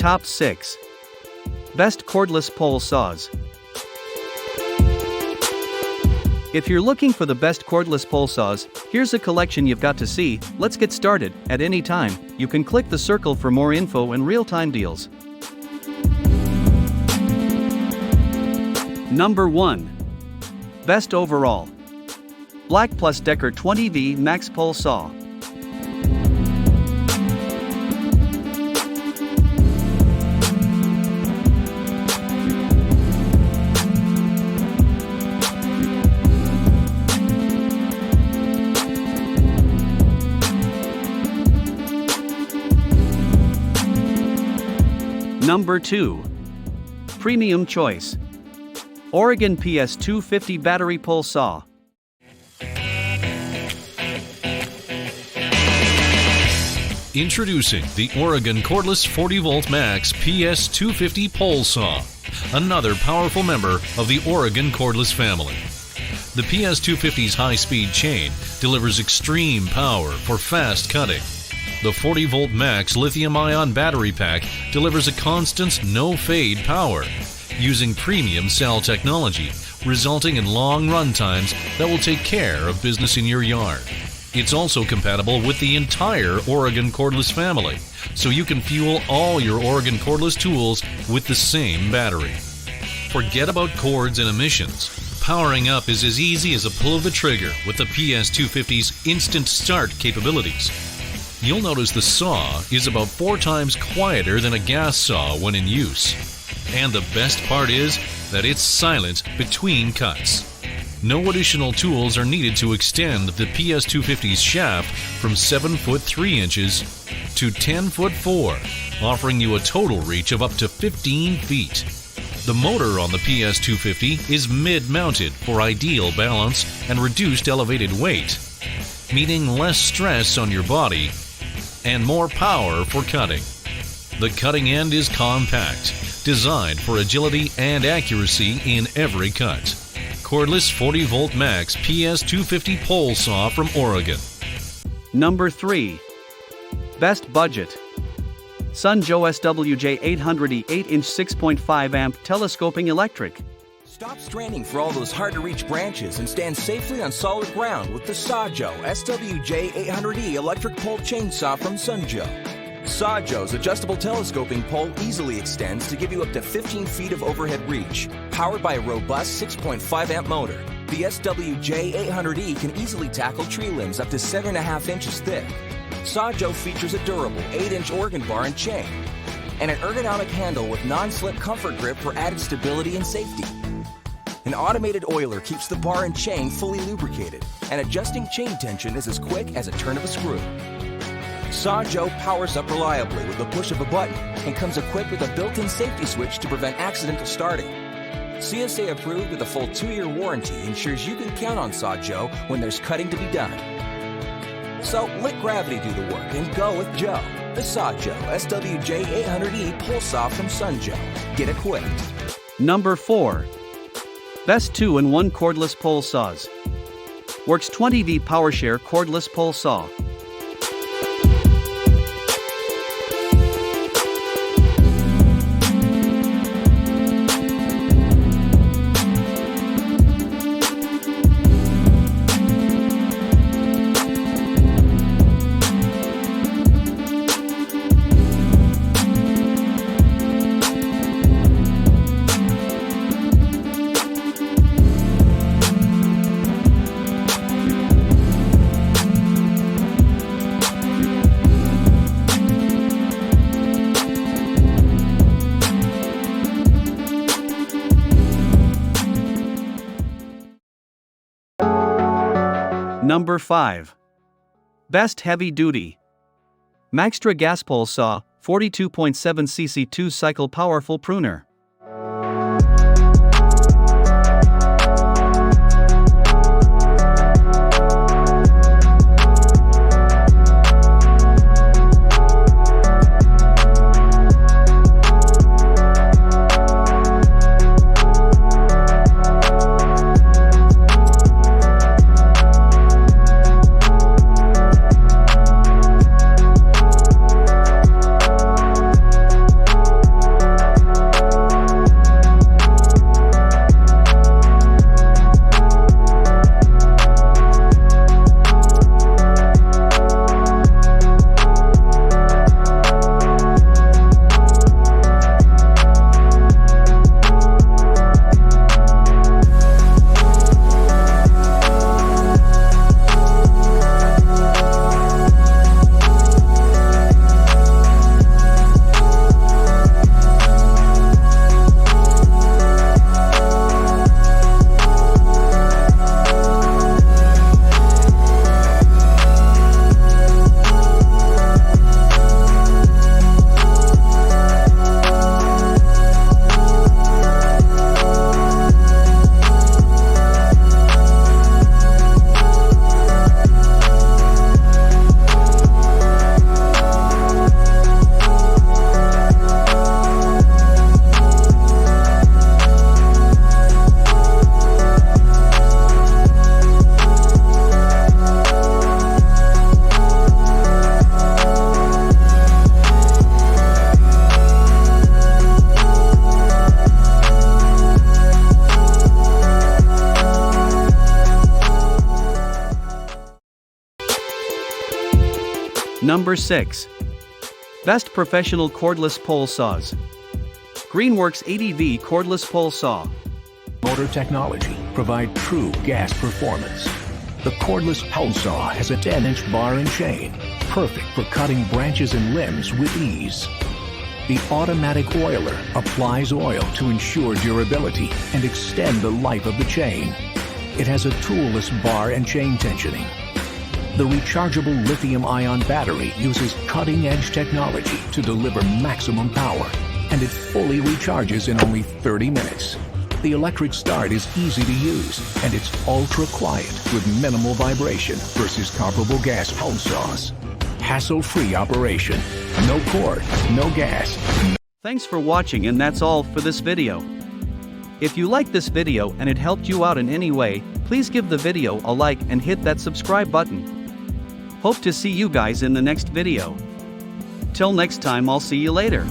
Top 6. Best Cordless Pole Saws. If you're looking for the best cordless pole saws, here's a collection you've got to see. Let's get started. At any time, you can click the circle for more info and real-time deals. Number 1. Best Overall. Black Plus Decker 20V Max Pole Saw. Number 2. Premium Choice. Oregon PS250 Battery Pole Saw. Introducing the Oregon Cordless 40V Max PS250 Pole Saw, another powerful member of the Oregon cordless family. The PS250's high-speed chain delivers extreme power for fast cutting. The 40V Max lithium-ion battery pack delivers a constant, no-fade power, using premium cell technology, resulting in long run times that will take care of business in your yard. It's also compatible with the entire Oregon cordless family, so you can fuel all your Oregon cordless tools with the same battery. Forget about cords and emissions. Powering up is as easy as a pull of the trigger with the PS250's instant start capabilities. You'll notice the saw is about 4 times quieter than a gas saw when in use. And the best part is that it's silent between cuts. No additional tools are needed to extend the PS250's shaft from 7 foot 3 inches to 10 foot 4, offering you a total reach of up to 15 feet. The motor on the PS250 is mid-mounted for ideal balance and reduced elevated weight, meaning less stress on your body and more power for cutting. The cutting end is compact, designed for agility and accuracy in every cut. Cordless 40V Max PS250 Pole Saw from Oregon. Number 3. Best Budget. Sunjoe SWJ 800E 8-inch 6.5 amp telescoping electric. Stop straining for all those hard-to-reach branches and stand safely on solid ground with the Sunjoe SWJ 800E electric pole chainsaw from Sunjoe. Sunjoe's adjustable telescoping pole easily extends to give you up to 15 feet of overhead reach. Powered by a robust 6.5 amp motor, the SWJ 800E can easily tackle tree limbs up to 7.5 inches thick. Sunjoe features a durable 8-inch organ bar and chain, and an ergonomic handle with non-slip comfort grip for added stability and safety. An automated oiler keeps the bar and chain fully lubricated, and adjusting chain tension is as quick as a turn of a screw. Sunjoe powers up reliably with the push of a button and comes equipped with a built-in safety switch to prevent accidental starting. CSA approved with a full 2-year warranty ensures you can count on Sunjoe when there's cutting to be done. So let gravity do the work and go with Joe, the Sunjoe SWJ 800E Pole Saw from Sunjoe. Get equipped. Number 4. Best 2-in-1 Cordless Pole Saws. Works 20V PowerShare Cordless Pole Saw. Number 5. Best Heavy Duty. Maxtra Gas Pole Saw, 42.7cc 2-cycle powerful pruner. Number 6. Best Professional Cordless Pole Saws. Greenworks 80V Cordless Pole Saw. Motor technology provide true gas performance. The Cordless Pole Saw has a 10-inch bar and chain, perfect for cutting branches and limbs with ease. The automatic oiler applies oil to ensure durability and extend the life of the chain. It has a toolless bar and chain tensioning. The rechargeable lithium-ion battery uses cutting-edge technology to deliver maximum power, and it fully recharges in only 30 minutes. The electric start is easy to use, and it's ultra-quiet with minimal vibration versus comparable gas pole saws. Hassle-free operation. No cord, no gas. Thanks for watching, and that's all for this video. If you liked this video and it helped you out in any way, please give the video a like and hit that subscribe button. Hope to see you guys in the next video. Till next time, I'll see you later.